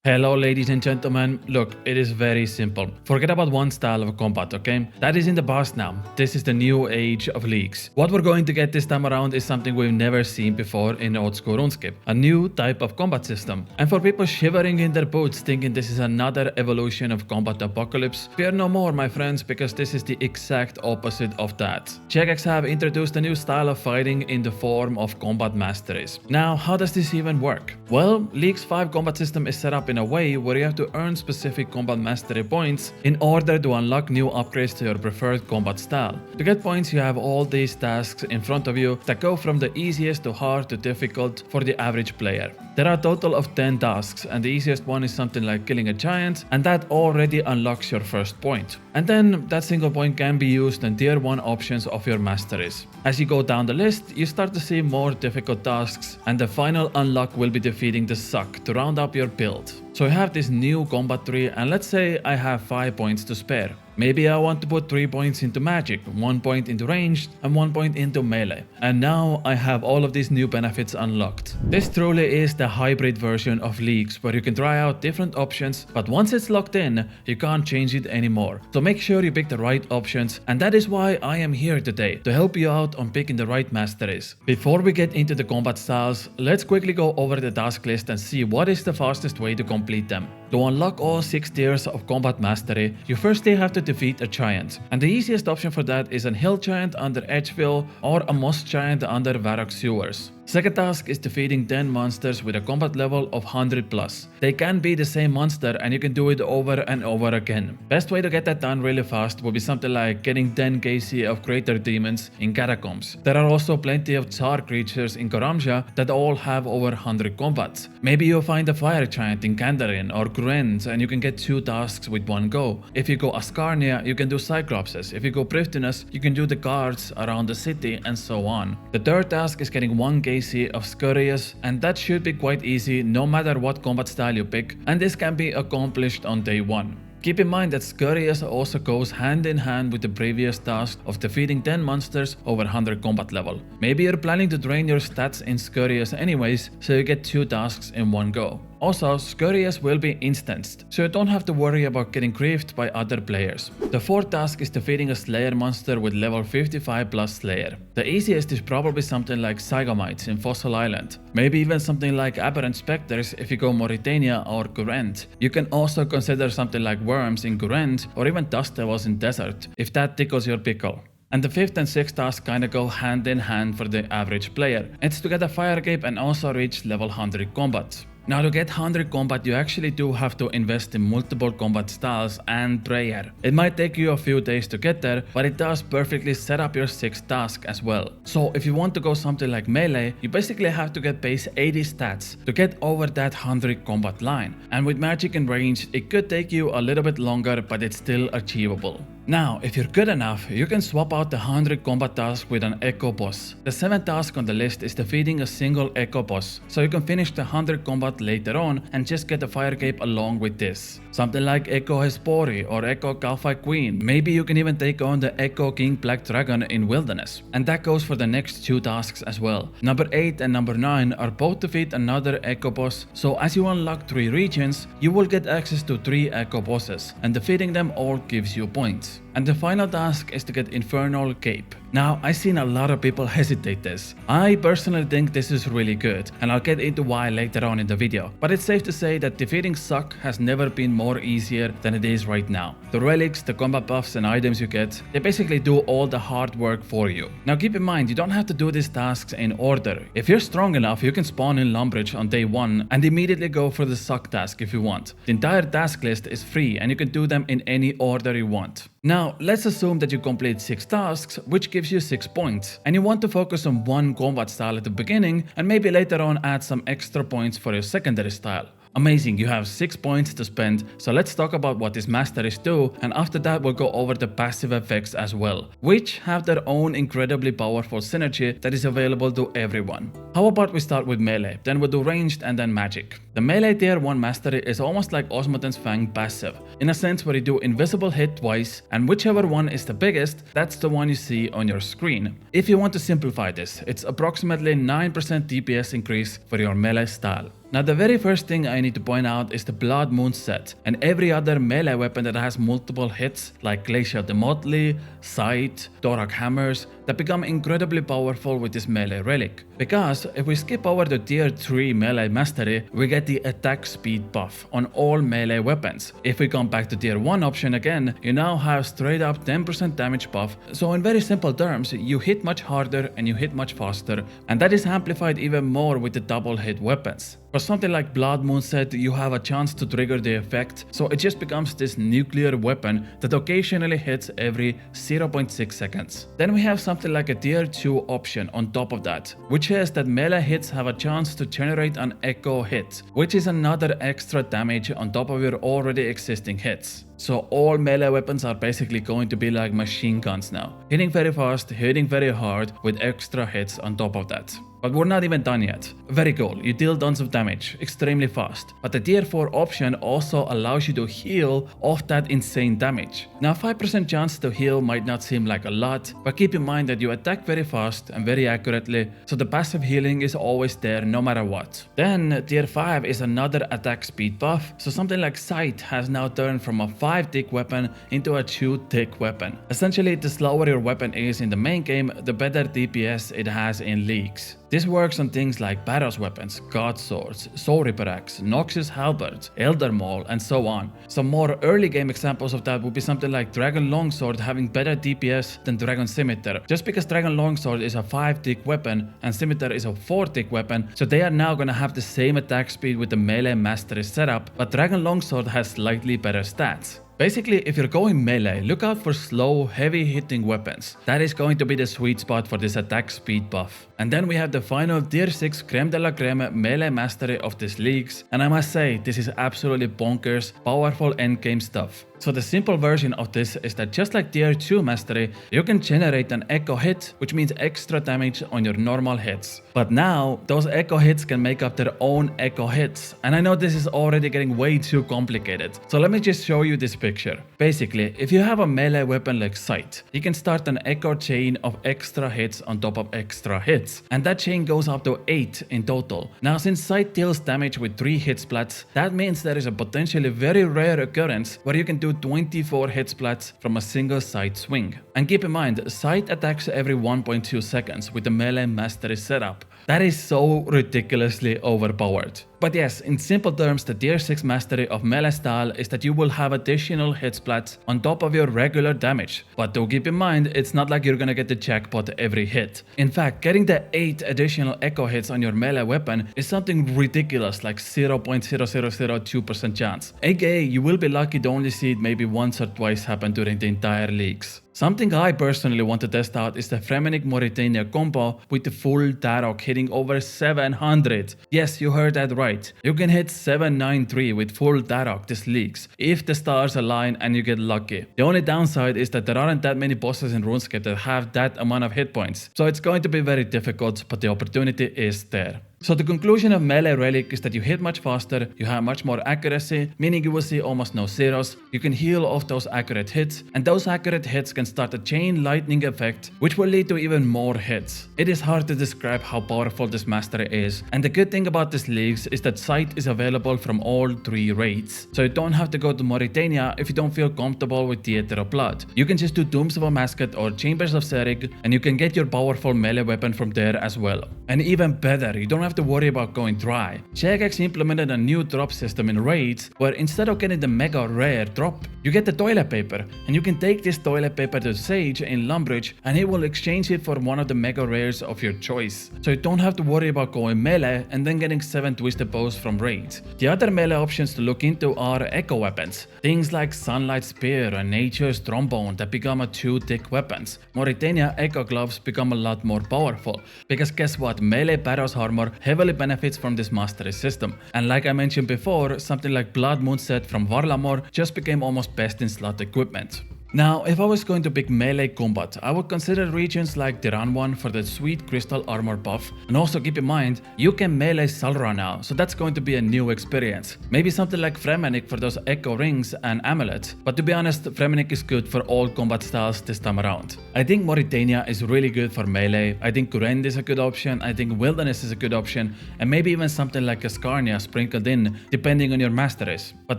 Hello ladies and gentlemen, look, it is very simple. Forget about one style of combat, okay? That is in the past now. This is the new age of leagues. What we're going to get this time around is something we've never seen before in old school RuneScape. A new type of combat system. And for people shivering in their boots thinking this is another evolution of combat apocalypse, fear no more my friends, because this is the exact opposite of that. Jagex have introduced a new style of fighting in the form of combat masteries. Now, how does this even work? Well, League's 5 combat system is set up in a way where you have to earn specific combat mastery points in order to unlock new upgrades to your preferred combat style. To get points, you have all these tasks in front of you that go from the easiest to hard to difficult for the average player. There are a total of 10 tasks, and the easiest one is something like killing a giant, and that already unlocks your first point. And then that single point can be used in tier 1 options of your masteries. As you go down the list, you start to see more difficult tasks, and the final unlock will be defeating the suck to round up your build. So I have this new combat tree, and let's say I have 5 points to spare. Maybe I want to put 3 points into magic, 1 point into ranged, and 1 point into melee. And now I have all of these new benefits unlocked. This truly is the hybrid version of Leagues, where you can try out different options, but once it's locked in, you can't change it anymore. So make sure you pick the right options, and that is why I am here today, to help you out on picking the right masteries. Before we get into the combat styles, let's quickly go over the task list and see what is the fastest way to complete them. To unlock all 6 tiers of combat mastery, you firstly have to defeat a giant, and the easiest option for that is an hill giant under Edgeville or a moss giant under Varrock Sewers. Second task is defeating 10 monsters with a combat level of 100 plus. They can be the same monster and you can do it over and over again. Best way to get that done really fast would be something like getting 10 KC of Crater Demons in Catacombs. There are also plenty of Tsar creatures in Karamja that all have over 100 combats. Maybe you'll find a Fire Giant in Kandarin or Gruent and you can get 2 tasks with one go. If you go Ascarnia, you can do Cyclopses. If you go Prifdunus, you can do the guards around the city and so on. The third task is getting 1 KC of Scurious, and that should be quite easy no matter what combat style you pick, and this can be accomplished on day 1. Keep in mind that Scurious also goes hand in hand with the previous task of defeating 10 monsters over 100 combat level. Maybe you're planning to drain your stats in Scurious anyways, so you get 2 tasks in one go. Also, Scurious will be instanced, so you don't have to worry about getting griefed by other players. The fourth task is defeating a Slayer monster with level 55 plus Slayer. The easiest is probably something like Zygomites in Fossil Island. Maybe even something like Aberrant Spectres if you go Mauritania or Gurent. You can also consider something like Worms in Gurent or even Dust Devils in Desert, if that tickles your pickle. And the 5th and 6th task kinda go hand in hand for the average player. It's to get a Fire Cape and also reach level 100 combat. Now, to get 100 combat, you actually do have to invest in multiple combat styles and prayer. It might take you a few days to get there, but it does perfectly set up your 6th task as well. So if you want to go something like melee, you basically have to get base 80 stats to get over that 100 combat line. And with magic and range, it could take you a little bit longer, but it's still achievable. Now, if you're good enough, you can swap out the 100 combat task with an Echo Boss. The 7th task on the list is defeating a single Echo Boss, so you can finish the 100 combat later on and just get a Fire Cape along with this. Something like Echo Hespori or Echo Kalphite Queen. Maybe you can even take on the Echo King Black Dragon in Wilderness. And that goes for the next 2 tasks as well. Number 8 and number 9 are both defeat another Echo Boss, so as you unlock 3 regions, you will get access to 3 Echo Bosses, and defeating them all gives you points. And the final task is to get Infernal Cape. Now, I've seen a lot of people hesitate this. I personally think this is really good, and I'll get into why later on in the video. But it's safe to say that defeating Suck has never been more easier than it is right now. The relics, the combat buffs and items you get, they basically do all the hard work for you. Now keep in mind, you don't have to do these tasks in order. If you're strong enough, you can spawn in Lumbridge on day 1 and immediately go for the Suck task if you want. The entire task list is free and you can do them in any order you want. Now, let's assume that you complete 6 tasks, which gives you 6 points, and you want to focus on one combat style at the beginning and maybe later on add some extra points for your secondary style. Amazing, you have 6 points to spend, so let's talk about what these masteries do, and after that we'll go over the passive effects as well, which have their own incredibly powerful synergy that is available to everyone. How about we start with melee, then we'll do ranged and then magic. The melee tier 1 mastery is almost like Osmoten's Fang passive, in a sense where you do invisible hit twice, and whichever one is the biggest, that's the one you see on your screen. If you want to simplify this, it's approximately 9% DPS increase for your melee style. Now the very first thing I need to point out is the Blood Moon set and every other melee weapon that has multiple hits like Glacial the Motley, Sight, Thorak hammers that become incredibly powerful with this melee relic. Because if we skip over the tier 3 melee mastery, we get the attack speed buff on all melee weapons. If we come back to tier 1 option again, you now have straight up 10% damage buff. So in very simple terms, you hit much harder and you hit much faster, and that is amplified even more with the double hit weapons. For something like Blood Moon set, you have a chance to trigger the effect, so it just becomes this nuclear weapon that occasionally hits every 0.6 seconds. Then we have something like a tier 2 option on top of that, which is that melee hits have a chance to generate an echo hit, which is another extra damage on top of your already existing hits. So all melee weapons are basically going to be like machine guns now, hitting very fast, hitting very hard with extra hits on top of that. But we're not even done yet. Very cool, you deal tons of damage, extremely fast. But the tier 4 option also allows you to heal off that insane damage. Now 5% chance to heal might not seem like a lot, but keep in mind that you attack very fast and very accurately, so the passive healing is always there no matter what. Then tier 5 is another attack speed buff, so something like Sight has now turned from a 5-tick weapon into a 2-tick weapon. Essentially, the slower your weapon is in the main game, the better DPS it has in leagues. This works on things like Barrows weapons, God Swords, Soul Reaper Axe, Noxus Halberd, Elder Maul, and so on. Some more early game examples of that would be something like Dragon Longsword having better DPS than Dragon Scimitar, just because Dragon Longsword is a 5-tick weapon and Scimitar is a 4-tick weapon, so they are now gonna have the same attack speed with the melee mastery setup, but Dragon Longsword has slightly better stats. Basically, if you're going melee, look out for slow, heavy hitting weapons. That is going to be the sweet spot for this attack speed buff. And then we have the final tier 6 creme de la creme melee mastery of these leagues, and I must say, this is absolutely bonkers, powerful endgame stuff. So the simple version of this is that just like tier 2 mastery, you can generate an echo hit, which means extra damage on your normal hits. But now, those echo hits can make up their own echo hits, and I know this is already getting way too complicated, so let me just show you this picture. Basically, if you have a melee weapon like Sight, you can start an echo chain of extra hits on top of extra hits, and that chain goes up to 8 in total. Now since Sight deals damage with 3 hit splats, that means there is a potentially very rare occurrence where you can do 24 hit splats from a single Sight swing. And keep in mind, Sight attacks every 1.2 seconds with the melee mastery setup. That is so ridiculously overpowered. But yes, in simple terms, the tier 6 mastery of melee style is that you will have additional hit splats on top of your regular damage. But do keep in mind, it's not like you're gonna get the jackpot every hit. In fact, getting the 8 additional echo hits on your melee weapon is something ridiculous, like 0.0002% chance. AKA, you will be lucky to only see it maybe once or twice happen during the entire leagues. Something I personally want to test out is the Fremennik Mauritania combo with the full Tarok hitting over 700. Yes, you heard that right. You can hit 793 with full Tarok this leagues, if the stars align and you get lucky. The only downside is that there aren't that many bosses in RuneScape that have that amount of hit points, so it's going to be very difficult, but the opportunity is there. So the conclusion of Melee Relic is that you hit much faster, you have much more accuracy, meaning you will see almost no zeros, you can heal off those accurate hits, and those accurate hits can start a chain lightning effect, which will lead to even more hits. It is hard to describe how powerful this mastery is, and the good thing about this leagues is that Sight is available from all 3 raids, so you don't have to go to Mauritania if you don't feel comfortable with Theater of Blood. You can just do Tombs of a Mascot or Chambers of Serig, and you can get your powerful melee weapon from there as well. And even better, you don't have to worry about going dry. Jagex implemented a new drop system in raids where instead of getting the mega rare drop, you get the toilet paper, and you can take this toilet paper to Sage in Lumbridge and he will exchange it for one of the mega rares of your choice. So you don't have to worry about going melee and then getting 7 twisted bows from raids. The other melee options to look into are echo weapons, things like Sunlight Spear and Nature's Trombone that become a 2-tick weapons. Mauritania echo gloves become a lot more powerful, because guess what, melee Barrows armor heavily benefits from this mastery system, and like I mentioned before, something like Blood Moon set from Varlamore just became almost best in slot equipment. Now, if I was going to pick melee combat, I would consider regions like the Run one for the sweet crystal armor buff, and also keep in mind, you can melee Salra now, so that's going to be a new experience. Maybe something like Fremennik for those echo rings and amulets, but to be honest, Fremennik is good for all combat styles this time around. I think Mauritania is really good for melee, I think Kurend is a good option, I think Wilderness is a good option, and maybe even something like Ascarnia sprinkled in, depending on your masteries. But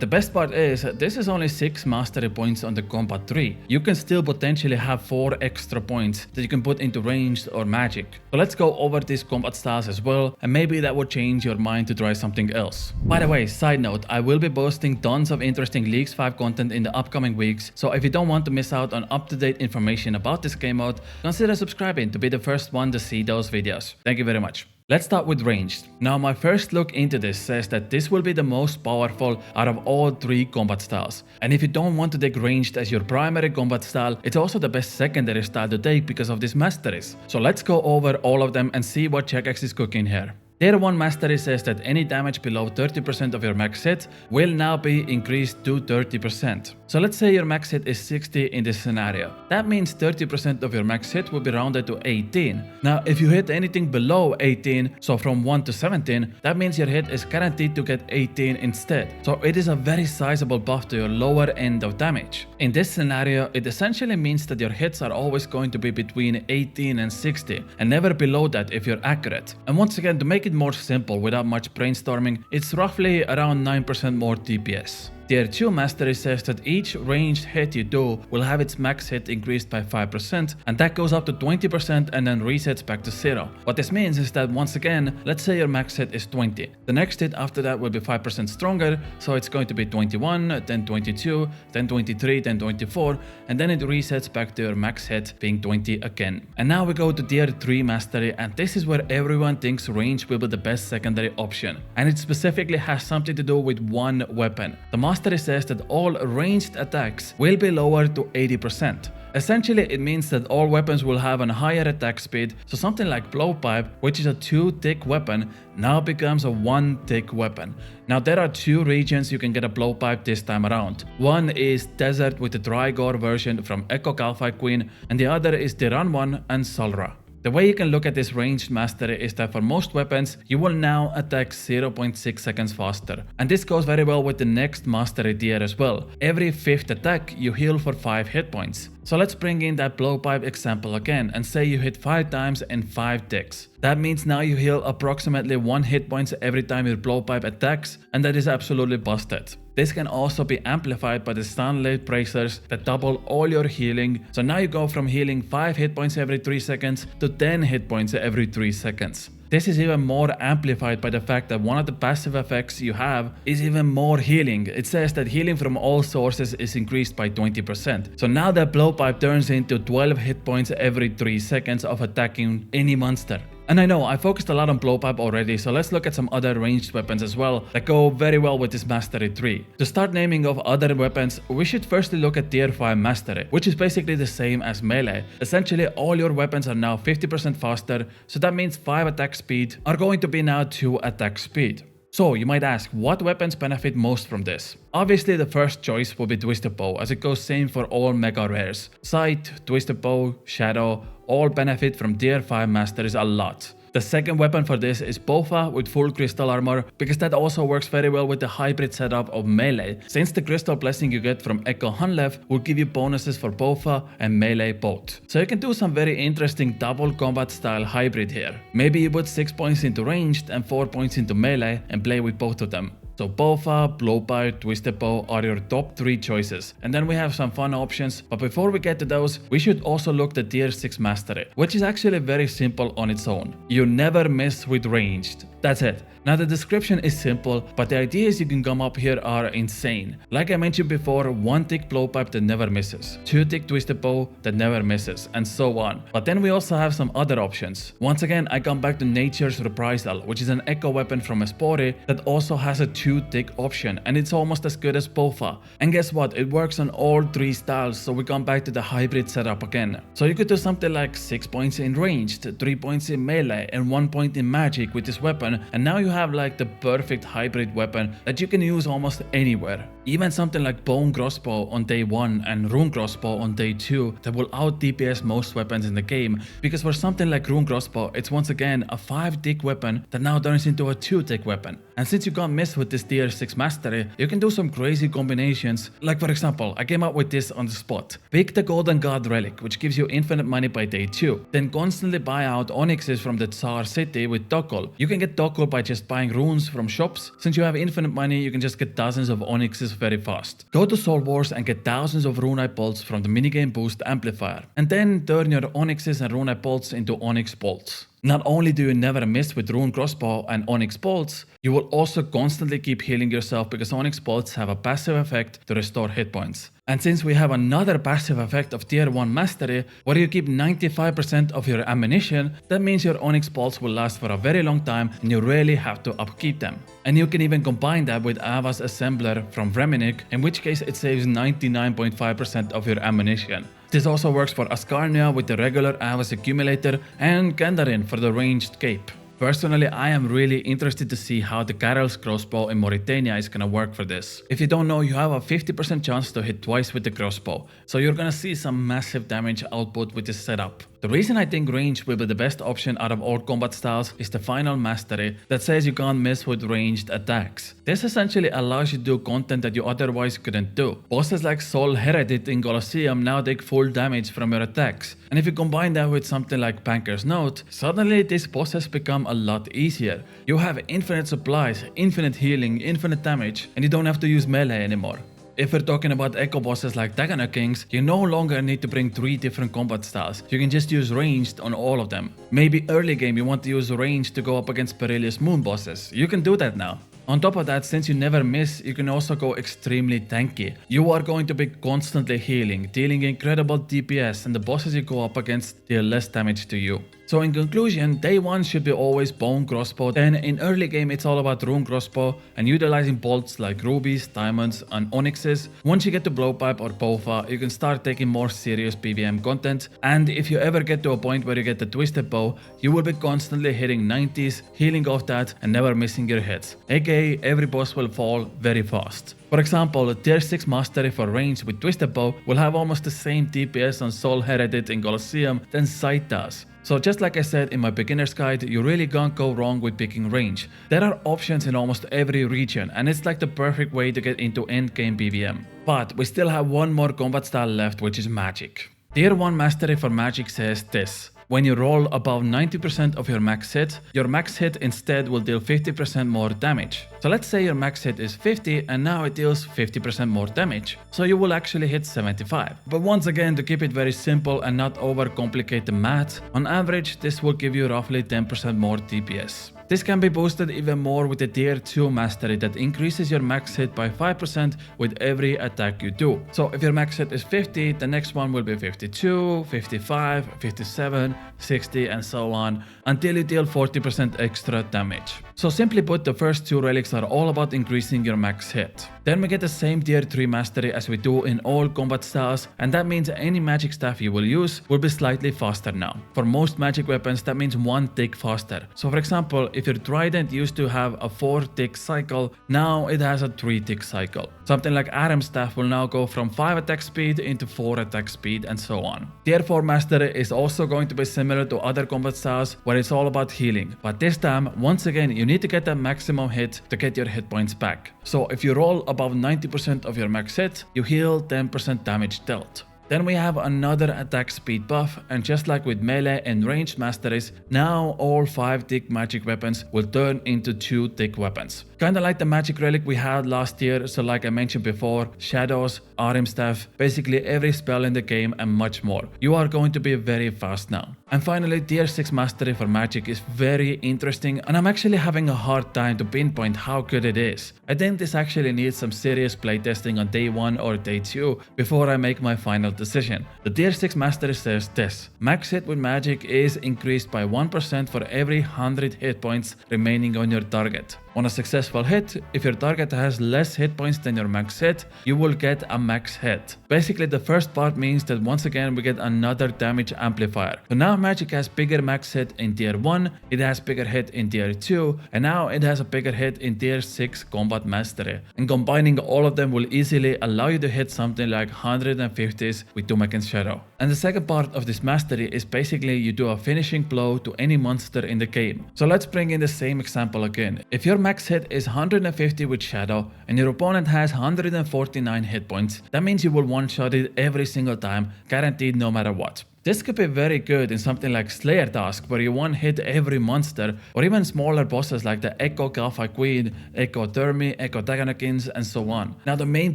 the best part is, this is only 6 mastery points on the combat tree. You can still potentially have 4 extra points that you can put into ranged or magic. So let's go over these combat styles as well, and maybe that will change your mind to try something else. By the way, side note, I will be posting tons of interesting Leagues 5 content in the upcoming weeks, so if you don't want to miss out on up-to-date information about this game mode, consider subscribing to be the first one to see those videos. Thank you very much. Let's start with ranged. Now my first look into this says that this will be the most powerful out of all 3 combat styles. And if you don't want to take ranged as your primary combat style, it's also the best secondary style to take because of these masteries. So let's go over all of them and see what Jagex is cooking here. Tier 1 mastery says that any damage below 30% of your max hit will now be increased to 30%. So let's say your max hit is 60 in this scenario. That means 30% of your max hit will be rounded to 18. Now if you hit anything below 18, so from 1 to 17, that means your hit is guaranteed to get 18 instead. So it is a very sizable buff to your lower end of damage. In this scenario, it essentially means that your hits are always going to be between 18 and 60 and never below that if you're accurate. And once again, to make it more simple without much brainstorming, it's roughly around 9% more DPS. Tier 2 mastery says that each ranged hit you do will have its max hit increased by 5%, and that goes up to 20% and then resets back to 0. What this means is that once again, let's say your max hit is 20. The next hit after that will be 5% stronger, so it's going to be 21, then 22, then 23, then 24, and then it resets back to your max hit being 20 again. And now we go to tier 3 mastery, and this is where everyone thinks range will be the best secondary option. And it specifically has something to do with one weapon. The mastery says that all ranged attacks will be lowered to 80%. Essentially, it means that all weapons will have a higher attack speed, so something like Blowpipe, which is a 2-tick weapon, now becomes a 1-tick weapon. Now there are 2 regions you can get a Blowpipe this time around. One is Desert with the Dry Gore version from Echo Calphite Queen, and the other is the Run one and Salra. The way you can look at this ranged mastery is that for most weapons, you will now attack 0.6 seconds faster. And this goes very well with the next mastery tier as well. Every 5th attack, you heal for 5 hit points. So let's bring in that Blowpipe example again and say you hit 5 times in 5 ticks. That means now you heal approximately 1 hit points every time your Blowpipe attacks, and that is absolutely busted. This can also be amplified by the Stanley bracers that double all your healing, so now you go from healing 5 hit points every 3 seconds to 10 hit points every 3 seconds. This is even more amplified by the fact that one of the passive effects you have is even more healing. It says that healing from all sources is increased by 20%. So now that Blowpipe turns into 12 hit points every 3 seconds of attacking any monster. And I know I focused a lot on Blowpipe already, so let's look at some other ranged weapons as well that go very well with this mastery tree. To start naming off other weapons, we should firstly look at tier 5 mastery, which is basically the same as melee. Essentially all your weapons are now 50% faster, so that means 5 attack speed are going to be now 2 attack speed. So you might ask, what weapons benefit most from this? Obviously the first choice will be Twisted Bow, as it goes same for all mega rares. Sight, Twisted Bow, Shadow, all benefit from tier 5 masteries a lot. The second weapon for this is Bofa with full crystal armor, because that also works very well with the hybrid setup of melee, since the crystal blessing you get from Echo Hunlef will give you bonuses for Bofa and melee both. So you can do some very interesting double combat style hybrid here. Maybe you put 6 points into ranged and 4 points into melee and play with both of them. So Bofa, Blowpipe, Twisted Bow are your top 3 choices. And then we have some fun options, but before we get to those, we should also look at tier 6 mastery, which is actually very simple on its own. You never miss with ranged. That's it. Now the description is simple, but the ideas you can come up here are insane. Like I mentioned before, 1-tick Blowpipe that never misses, 2-tick Twisted Bow that never misses, and so on. But then we also have some other options. Once again, I come back to Nature's Reprisal, which is an echo weapon from Espori that also has a 2-tick option, and it's almost as good as Bofa. And guess what? It works on all 3 styles, so we come back to the hybrid setup again. So you could do something like 6 points in ranged, 3 points in melee, and 1 point in magic with this weapon, weapon, and now you have like the perfect hybrid weapon that you can use almost anywhere. Even something like bone crossbow on day 1 and rune crossbow on day 2 that will out DPS most weapons in the game, because for something like rune crossbow, it's once again a 5-tick weapon that now turns into a 2-tick weapon. And since you can't miss with this tier 6 mastery, you can do some crazy combinations. Like for example, I came up with this on the spot. Pick the golden god relic, which gives you infinite money by day 2. Then constantly buy out onyxes from the Tsar city with toggle. You can get toggle by just buying runes from shops. Since you have infinite money, you can just get dozens of onyxes very fast. Go to Soul Wars and get thousands of runite bolts from the minigame boost amplifier. And then turn your onyxes and runite bolts into onyx bolts. Not only do you never miss with rune crossbow and onyx bolts, you will also constantly keep healing yourself because onyx bolts have a passive effect to restore hit points. And since we have another passive effect of tier 1 mastery, where you keep 95% of your ammunition, that means your onyx bolts will last for a very long time and you rarely have to upkeep them. And you can even combine that with Ava's assembler from Vreminic, in which case it saves 99.5% of your ammunition. This also works for Ascarnia with the regular Ava's accumulator and Kandarin for the ranged cape. Personally, I am really interested to see how the Carol's crossbow in Mauritania is gonna work for this. If you don't know, you have a 50% chance to hit twice with the crossbow, so you're gonna see some massive damage output with this setup. The reason I think ranged will be the best option out of all combat styles is the final mastery that says you can't miss with ranged attacks. This essentially allows you to do content that you otherwise couldn't do. Bosses like Soul Heredit in Colosseum now take full damage from your attacks, and if you combine that with something like Banker's Note, suddenly these bosses become a lot easier. You have infinite supplies, infinite healing, infinite damage, and you don't have to use melee anymore. If we're talking about echo bosses like Dagonet Kings, you no longer need to bring 3 different combat styles. You can just use ranged on all of them. Maybe early game you want to use ranged to go up against Perilous Moon bosses. You can do that now. On top of that, since you never miss, you can also go extremely tanky. You are going to be constantly healing, dealing incredible DPS, and the bosses you go up against deal less damage to you. So in conclusion, day 1 should be always bone crossbow, then in early game it's all about rune crossbow and utilizing bolts like rubies, diamonds and onyxes. Once you get to blowpipe or Pofa, you can start taking more serious PvM content, and if you ever get to a point where you get the twisted bow, you will be constantly hitting 90s, healing off that and never missing your hits, aka every boss will fall very fast. For example, the tier 6 mastery for range with twisted bow will have almost the same DPS on Soul Heredit in Colosseum than Sight does. So just like I said in my beginner's guide, you really can't go wrong with picking range. There are options in almost every region and it's like the perfect way to get into endgame PvM. But we still have one more combat style left, which is magic. Tier 1 mastery for magic says this. When you roll above 90% of your max hit instead will deal 50% more damage. So let's say your max hit is 50 and now it deals 50% more damage. So you will actually hit 75. But once again, to keep it very simple and not overcomplicate the math, on average this will give you roughly 10% more DPS. This can be boosted even more with the tier 2 mastery that increases your max hit by 5% with every attack you do. So if your max hit is 50, the next one will be 52, 55, 57, 60 and so on until you deal 40% extra damage. So simply put, the first 2 relics are all about increasing your max hit. Then we get the same tier 3 mastery as we do in all combat styles, and that means any magic staff you will use will be slightly faster now. For most magic weapons that means 1 tick faster. So for example, if your trident used to have a 4-tick cycle, now it has a 3-tick cycle. Something like Aram's staff will now go from 5 attack speed into 4 attack speed and so on. Tier 4 mastery is also going to be similar to other combat styles where it's all about healing, but this time once again you need to get a maximum hit to get your hit points back. So if you roll above 90% of your max hit, you heal 10% damage dealt. Then we have another attack speed buff, and just like with melee and ranged masteries, now all 5-tick magic weapons will turn into 2-tick weapons. Kinda like the magic relic we had last year, so like I mentioned before, shadows, Arim staff, basically every spell in the game and much more. You are going to be very fast now. And finally, tier 6 mastery for magic is very interesting, and I'm actually having a hard time to pinpoint how good it is. I think this actually needs some serious playtesting on day 1 or day 2 before I make my final decision. The tier 6 mastery says this: max hit with magic is increased by 1% for every 100 hit points remaining on your target. On a successful hit, if your target has less hit points than your max hit, you will get a max hit. Basically, the first part means that once again we get another damage amplifier. So now magic has bigger max hit in tier 1, it has bigger hit in tier 2, and now it has a bigger hit in tier 6 combat mastery. And combining all of them will easily allow you to hit something like 150s with Dumaken's Shadow. And the second part of this mastery is basically you do a finishing blow to any monster in the game. So let's bring in the same example again. If your max hit is 150 with Shadow and your opponent has 149 hit points, that means you will one-shot it every single time, guaranteed no matter what. This could be very good in something like Slayer Task, where you one-hit every monster, or even smaller bosses like the Echo Galphi Queen, Echo Thermi, Echo Daganakins, and so on. Now the main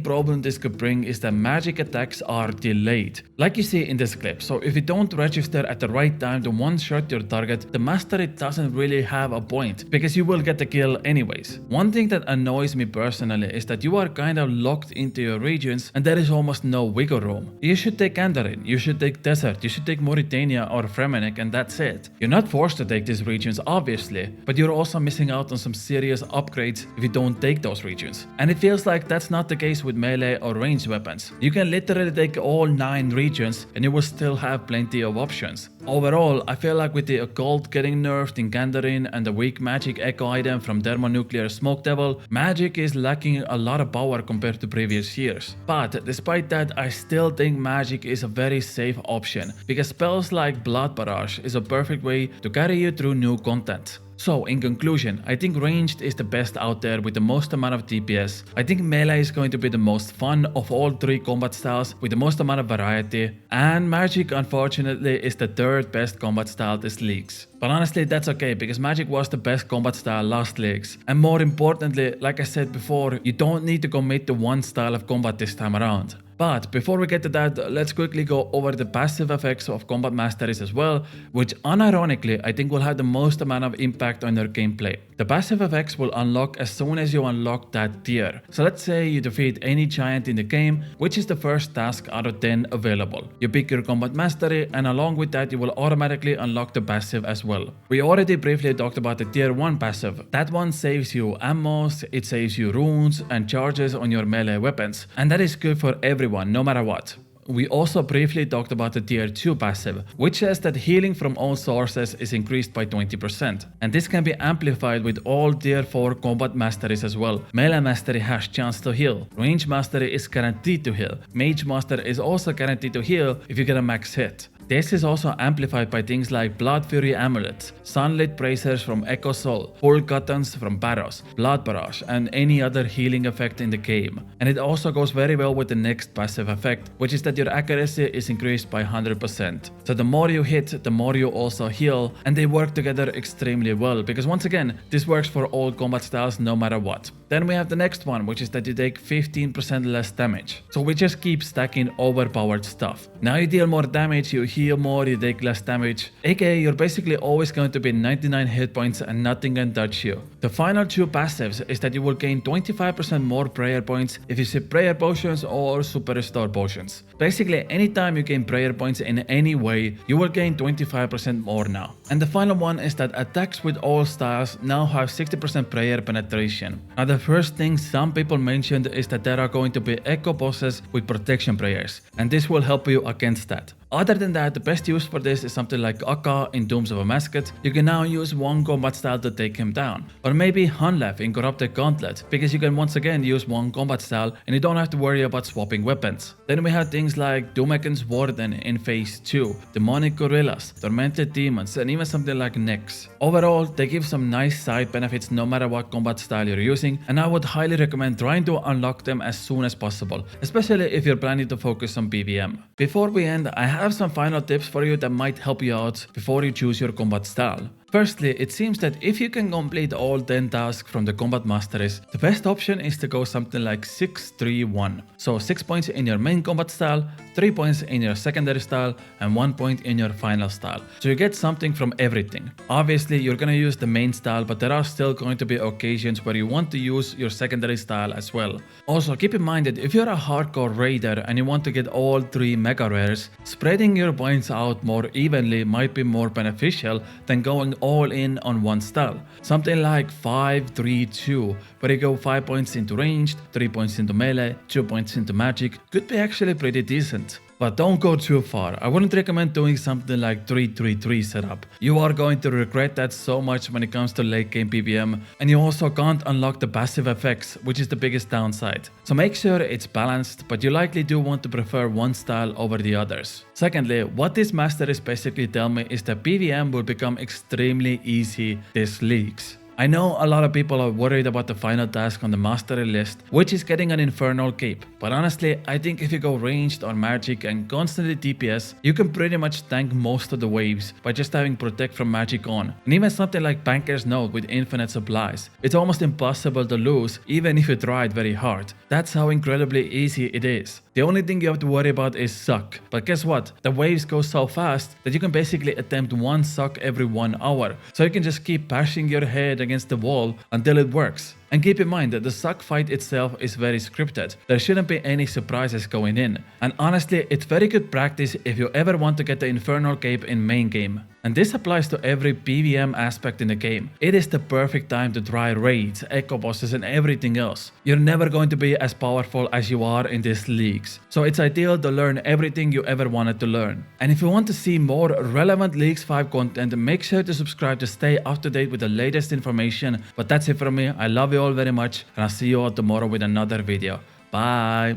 problem this could bring is that magic attacks are delayed, like you see in this clip. So if you don't register at the right time to one-shot your target, the mastery doesn't really have a point, because you will get the kill anyways. One thing that annoys me personally is that you are kind of locked into your regions and there is almost no wiggle room. You should take Andarin, you should take Desert, you should take Mauritania or Fremennik, and that's it. You're not forced to take these regions obviously, but you're also missing out on some serious upgrades if you don't take those regions. And it feels like that's not the case with melee or ranged weapons. You can literally take all 9 regions and you will still have plenty of options. Overall, I feel like with the occult getting nerfed in Gandarin and the weak magic echo item from Thermonuclear Smoke Devil, magic is lacking a lot of power compared to previous years. But despite that, I still think magic is a very safe option, because spells like Blood Barrage is a perfect way to carry you through new content. So in conclusion, I think ranged is the best out there with the most amount of DPS. I think melee is going to be the most fun of all 3 combat styles with the most amount of variety. And magic unfortunately is the 3rd best combat style this leagues. But honestly that's okay, because magic was the best combat style last leagues. And more importantly, like I said before, you don't need to commit to one style of combat this time around. But before we get to that, let's quickly go over the passive effects of combat masteries as well, which unironically I think will have the most amount of impact on your gameplay. The passive effects will unlock as soon as you unlock that tier. So let's say you defeat any giant in the game, which is the first task out of 10 available. You pick your combat mastery, and along with that you will automatically unlock the passive as well. We already briefly talked about the tier 1 passive. That one saves you ammos, it saves you runes and charges on your melee weapons, and that is good for everyone, no matter what. We also briefly talked about the tier 2 passive, which says that healing from all sources is increased by 20%. And this can be amplified with all tier 4 combat masteries as well. Melee mastery has chance to heal, range mastery is guaranteed to heal, mage master is also guaranteed to heal if you get a max hit. This is also amplified by things like Blood Fury Amulets, Sunlit Bracers from Echo Soul, Full Cuttons from Barrows, Blood Barrage, and any other healing effect in the game. And it also goes very well with the next passive effect, which is that your accuracy is increased by 100%. So the more you hit, the more you also heal, and they work together extremely well, because once again, this works for all combat styles no matter what. Then we have the next one, which is that you take 15% less damage. So we just keep stacking overpowered stuff. Now you deal more damage, you heal more, you take less damage, aka you're basically always going to be 99 hit points and nothing can touch you. The final 2 passives is that you will gain 25% more prayer points if you sip prayer potions or super restore potions. Basically anytime you gain prayer points in any way, you will gain 25% more now. And the final one is that attacks with all styles now have 60% prayer penetration. Now the first thing some people mentioned is that there are going to be echo bosses with protection prayers, and this will help you against that. Other than that, the best use for this is something like Akka in Dooms of a Mascot. You can now use one combat style to take him down. Or maybe Hunlef in Corrupted Gauntlet, because you can once again use one combat style and you don't have to worry about swapping weapons. Then we have things like Dumaken's Warden in Phase 2, Demonic Gorillas, Tormented Demons, and even something like Nyx. Overall, they give some nice side benefits no matter what combat style you're using, and I would highly recommend trying to unlock them as soon as possible, especially if you're planning to focus on PvM. Before we end, I have some final tips for you that might help you out before you choose your combat style. Firstly, it seems that if you can complete all 10 tasks from the combat masteries, the best option is to go something like 6-3-1. So 6 points in your main combat style, 3 points in your secondary style, and 1 point in your final style. So you get something from everything. Obviously, you're gonna use the main style, but there are still going to be occasions where you want to use your secondary style as well. Also, keep in mind that if you're a hardcore raider and you want to get all 3 mega rares, spreading your points out more evenly might be more beneficial than going all in on one style. Something like 5-3-2, where you go 5 points into ranged, 3 points into melee, 2 points into magic, could be actually pretty decent. But don't go too far. I wouldn't recommend doing something like 3-3-3 setup. You are going to regret that so much when it comes to late game PvM, and you also can't unlock the passive effects, which is the biggest downside. So make sure it's balanced, but you likely do want to prefer one style over the others. Secondly, what this masteries basically tell me is that PvM will become extremely easy this leagues. I know a lot of people are worried about the final task on the mastery list, which is getting an infernal cape, but honestly I think if you go ranged or magic and constantly DPS, you can pretty much tank most of the waves by just having protect from magic on, and even something like Banker's Note with infinite supplies. It's almost impossible to lose even if you tried very hard. That's how incredibly easy it is. The only thing you have to worry about is suck, but guess what? The waves go so fast that you can basically attempt one suck every 1 hour, so you can just keep bashing your head against the wall until it works. And keep in mind that the suck fight itself is very scripted. There shouldn't be any surprises going in. And honestly, it's very good practice if you ever want to get the Infernal Cape in main game. And this applies to every PvM aspect in the game. It is the perfect time to try raids, echo bosses and everything else. You're never going to be as powerful as you are in these leagues. So it's ideal to learn everything you ever wanted to learn. And if you want to see more relevant Leagues 5 content, make sure to subscribe to stay up to date with the latest information. But that's it from me. I love you all very much, and I'll see you all tomorrow with another video. Bye.